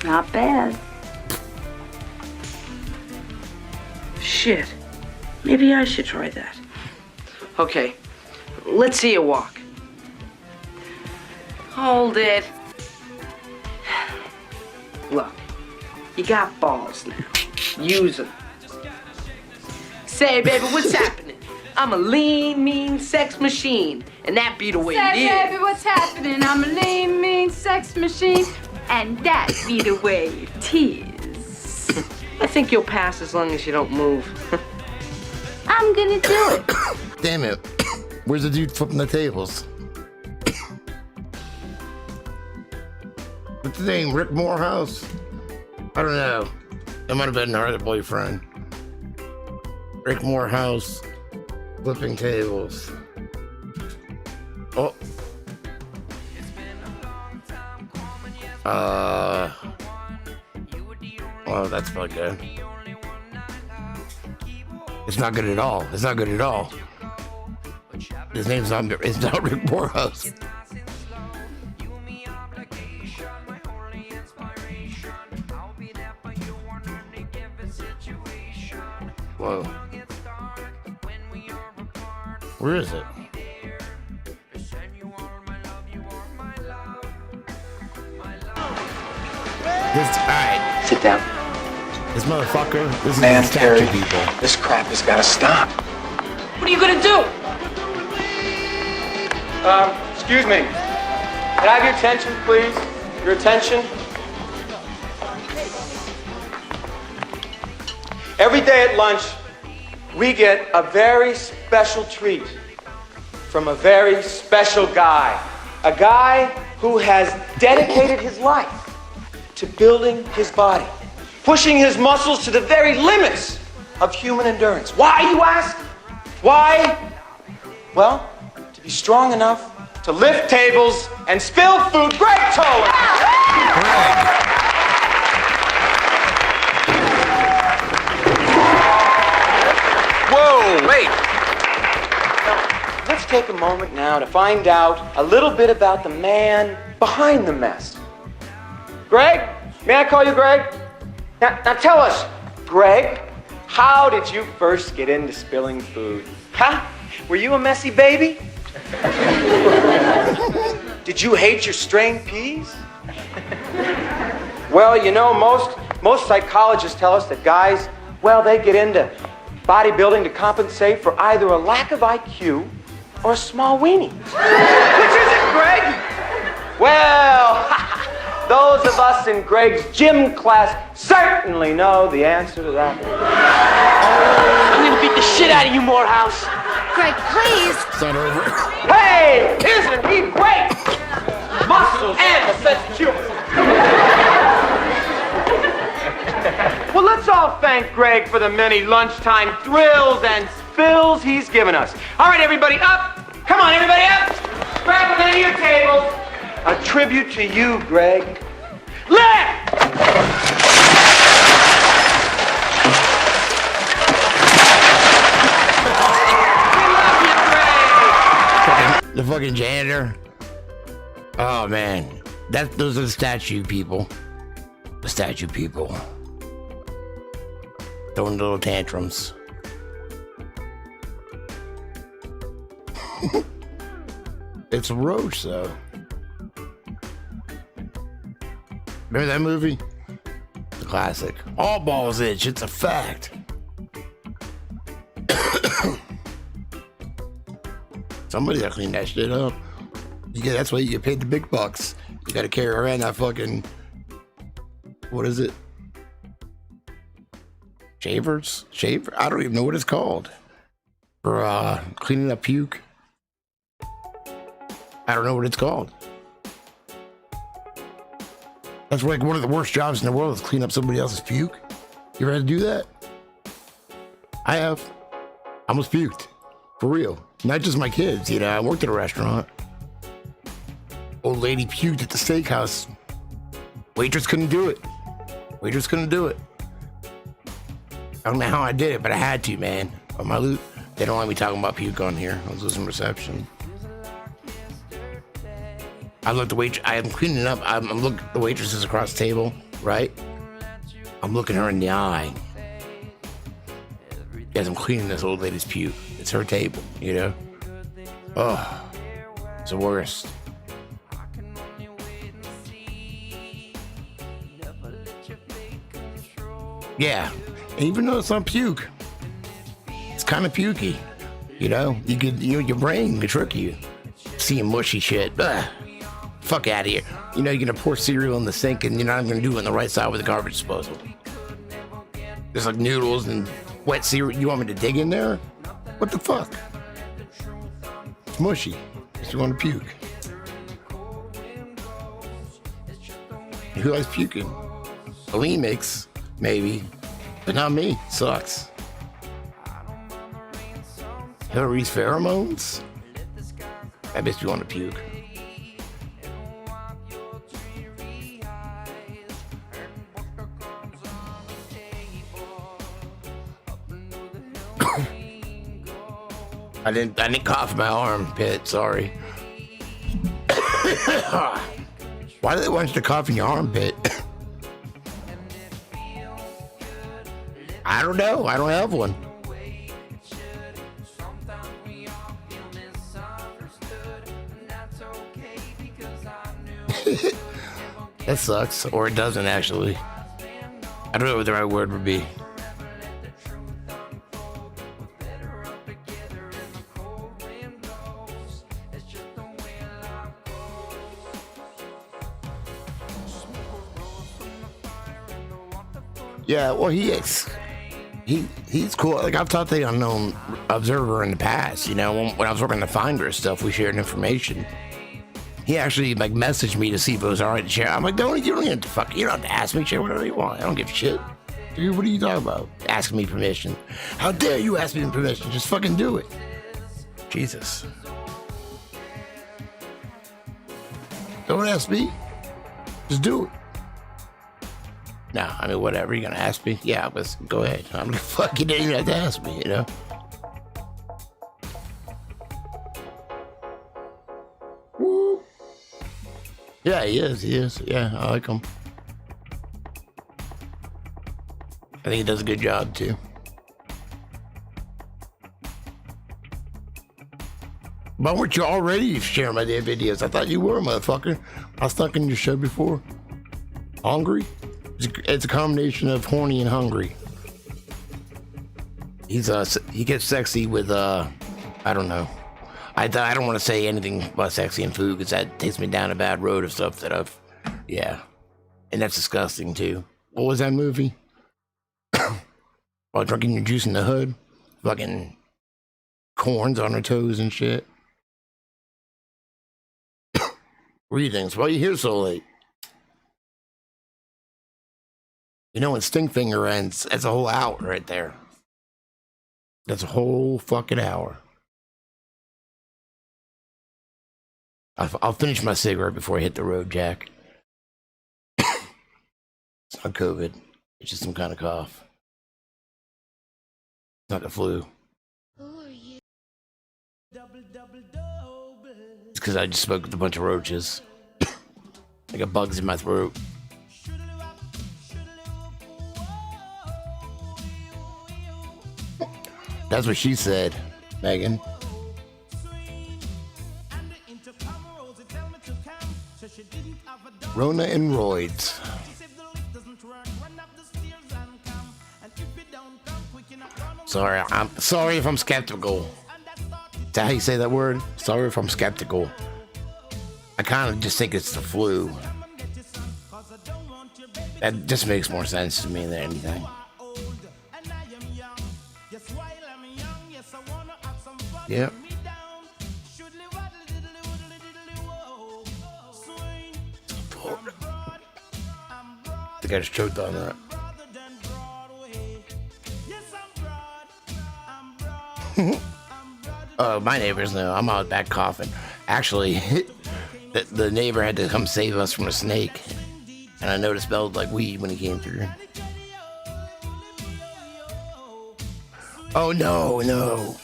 Not bad. Shit, maybe I should try that. Okay, let's see you walk. Hold it. Look, you got balls now. Use them. Say, baby, what's happening? I'm a lean, mean sex machine, and that be the way it is. Say, baby, what's happening? I'm a lean, mean sex machine, and that be the way it is. I think you'll pass as long as you don't move. I'm gonna do it. Damn it. Where's the dude flipping the tables? What's his name? Rick Morehouse? I don't know. It might have been her other boyfriend. Rick Morehouse flipping tables. Oh. Oh, that's not good. It's not good at all. It's not good at all. His name's not, it's not Rick Morehouse. Whoa. Where is it? Alright. Sit down. This motherfucker, this is Man, the Terry, statue people. this crap has got to stop. What are you gonna do? Excuse me. Can I have your attention, please? Your attention. Every day at lunch, we get a very special treat from a very special guy. A guy who has dedicated his life to building his body, pushing his muscles to the very limits of human endurance. Why, you ask? Why? Well, to be strong enough to lift tables and spill food. Greg Toller! Whoa, wait. Now, let's take a moment now to find out a little bit about the man behind the mess. Greg? May I call you Greg? Now tell us, Greg, how did you first get into spilling food? Huh? Were you a messy baby? Did you hate your strained peas? Well, you know, most psychologists tell us that guys, well, they get into bodybuilding to compensate for either a lack of IQ or a small weenie. Which is it, Greg? Well, those of us in Greg's gym class certainly know the answer to that. I'm gonna beat the shit out of you, Morehouse. Greg, please. It's not over. Hey, isn't he great? Muscles and a sense of humor. Well, let's all thank Greg for the many lunchtime thrills and spills he's given us. All right, everybody, up. Come on, everybody, up. Grab a many of your tables. A tribute to you, Greg. Left! The fucking janitor. Oh man, those are the statue people. The statue people throwing little tantrums. It's a roach, though. Remember that movie? The classic. All balls itch. It's a fact. Somebody got to clean that shit up. That's why you get paid the big bucks. You got to carry around that fucking, what is it? Shavers? Shaver? I don't even know what it's called. For cleaning up puke. I don't know what it's called. That's like one of the worst jobs in the world is clean up somebody else's puke. You ever had to do that? I have. I almost puked. For real. Not just my kids, you know. I worked at a restaurant. Old lady puked at the steakhouse. Waitress couldn't do it. Waitress couldn't do it. I don't know how I did it, but I had to, man. On my loot, they don't like me talking about puke on here. I was losing reception. I looked the waitress. I am cleaning up. I'm looking. The waitress is across the table, right? I'm looking her in the eye. As I'm cleaning this old lady's puke. It's her table, you know? Oh, it's the worst. Yeah, and even though it's not puke, it's kind of pukey, you know? Your brain can trick you. Seeing mushy shit. Ugh. Fuck out of here. You know, you're gonna pour cereal in the sink and you're not even gonna do it on the right side with the garbage disposal. There's like noodles and wet cereal. You want me to dig in there? What the fuck? It's mushy. You want to puke. Who likes puking? Aline makes, maybe, but not me. Sucks. Hillary's pheromones? That makes you want to puke. I didn't cough my armpit, sorry. Why do they want you to cough in your armpit? I don't know. I don't have one. That sucks. Or it doesn't, actually. I don't know what the right word would be. Yeah, well, he's cool. Like, I've taught the unknown observer in the past, you know, when I was working the Finder stuff, we shared information. He actually, like, messaged me to see if it was all right to share. I'm like, you don't have to you don't have to ask me, share whatever you want. I don't give a shit. Dude, what are you talking about? Asking me permission. How dare you ask me permission? Just fucking do it. Jesus. Don't ask me. Just do it. No, I mean, whatever. You're gonna ask me? Yeah, but go ahead. I'm gonna fuck you. Didn't even have to ask me, you know? Woo. Yeah, he is. Yeah, I like him. I think he does a good job, too. Why weren't you already sharing my damn videos? I thought you were, motherfucker. I was stuck in your show before. Hungry? It's a combination of horny and hungry. He gets sexy with I don't know. I don't want to say anything about sexy and food because that takes me down a bad road of stuff that yeah, and that's disgusting too. What was that movie? While drinking your juice in the hood, fucking corns on her toes and shit. Greetings. Why are you here so late? You know, when Stink Finger ends, that's a whole hour right there. That's a whole fucking hour. I'll finish my cigarette before I hit the road, Jack. It's not COVID. It's just some kind of cough. It's not the flu. It's because I just spoke with a bunch of roaches. I got bugs in my throat. That's what she said, Megan. Rona and roids. Sorry, I'm sorry if I'm skeptical. Is that how you say that word? Sorry if I'm skeptical. I kind of just think it's the flu. That just makes more sense to me than anything. Yep. I think I just choked on that. My neighbors know I'm out back coughing. Actually, the neighbor had to come save us from a snake, and I noticed it smelled like weed when he came through. Oh no!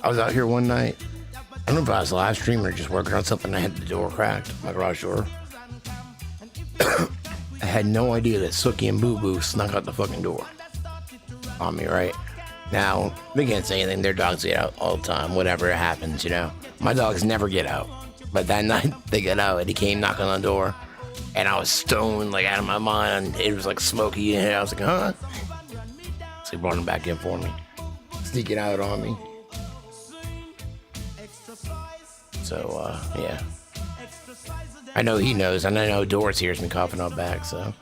I was out here one night. I don't know if I was live streaming or just working on something. I had the door cracked, my garage door. I had no idea that Sookie and Boo Boo snuck out the fucking door on me, right? Now, they can't say anything. Their dogs get out all the time, whatever happens, you know. My dogs never get out. But that night, they got out, and he came knocking on the door, and I was stoned, like, out of my mind. It was, like, smoky in here. I was like, huh? So he brought him back in for me, sneaking out on me. So, yeah. I know he knows, and I know Doris hears me coughing out back, so.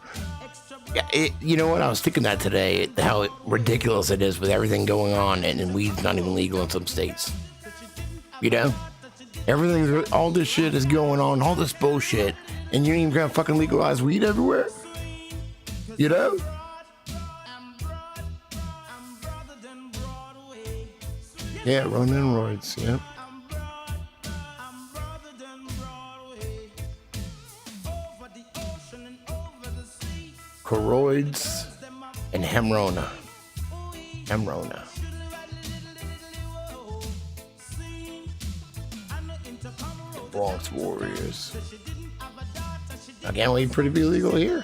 Yeah, you know what? I was thinking that today, how ridiculous it is with everything going on, and weed's not even legal in some states. You know? All this shit is going on, all this bullshit, and you ain't even gonna fucking legalize weed everywhere? You know? Yeah, Rona and roids, yep. Choroids and Hemrona. The Bronx Warriors. I can't wait for it to be legal here.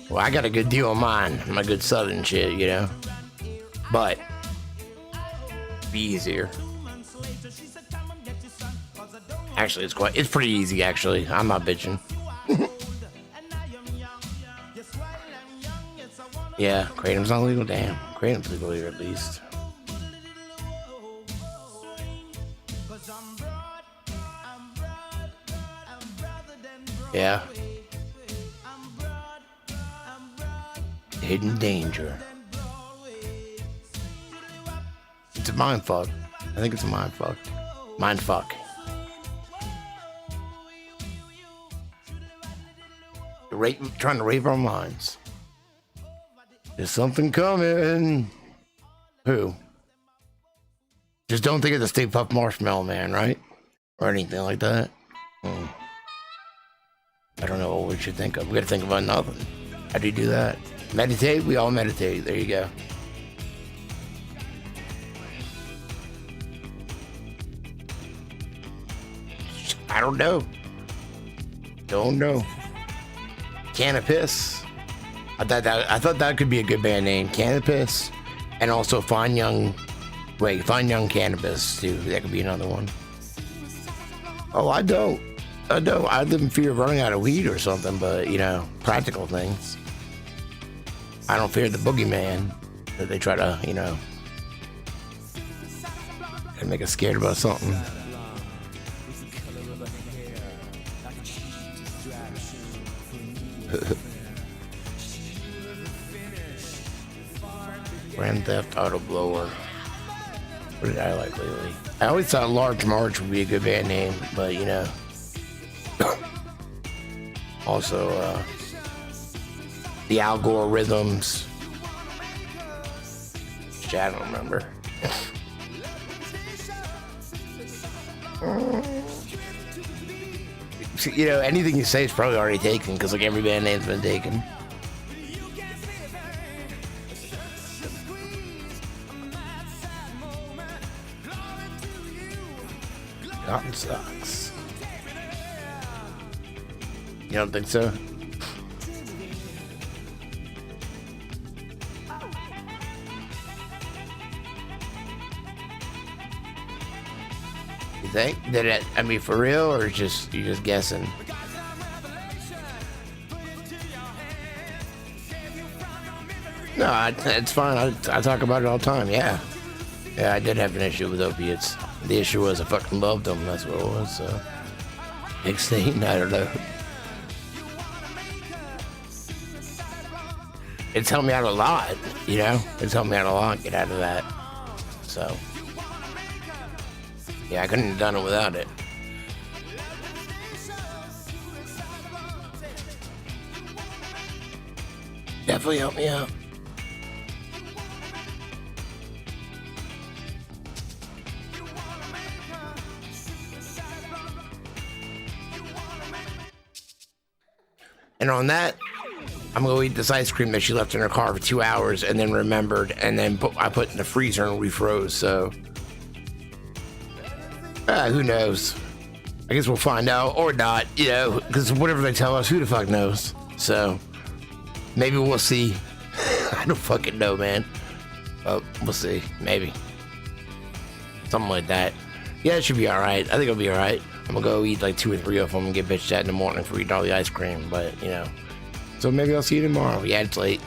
Well, I got a good deal on mine. My good southern shit, you know. But be easier. Actually, it's pretty easy, actually. I'm not bitching. Yeah, Kratom's not legal? Damn. Kratom's legal here, at least. Yeah. Hidden danger. It's a mind fuck. I think it's a mind fuck. Mind fuck. Trying to rape our minds. There's something coming. Who? Just don't think of the Stay Puft Marshmallow Man, right? Or anything like that. I don't know what we should think of. We gotta think about nothing. How do you do that? Meditate? We all meditate. There you go. I don't know. Don't know. Cannabis. I thought that could be a good band name. Cannabis. And also Fine Young Cannabis too. That could be another one. Oh, I don't. I live in fear of running out of weed or something, but you know, practical things. I don't fear the boogeyman that they try to, you know, and make us scared about something. Grand Theft Auto Blower. What did I like lately? I always thought Large March would be a good band name, but you know. Also, the Algorithms. Which I don't remember. you know, anything you say is probably already taken because like every band name's been taken. Cotton sucks. You don't think so? You think? Did it, I mean, for real, or just you just guessing? No, it's fine. I talk about it all the time. Yeah, I did have an issue with opiates. The issue was I fucking loved them. That's what it was. So, next thing, I don't know. It's helped me out a lot. You know, it's helped me out a lot. Get out of that. So. Yeah, I couldn't have done it without it. Definitely helped me out. And on that, I'm gonna eat this ice cream that she left in her car for 2 hours and then remembered, and then I put in the freezer and refroze, so. Who knows? I guess we'll find out, or not, you know, because whatever they tell us, who the fuck knows? So, maybe we'll see. I don't fucking know, man. But we'll see. Maybe. Something like that. Yeah, it should be alright. I think it'll be alright. I'm gonna go eat like 2 or 3 of them and get bitched at in the morning for eating all the ice cream, but, you know. So maybe I'll see you tomorrow. Yeah, it's late.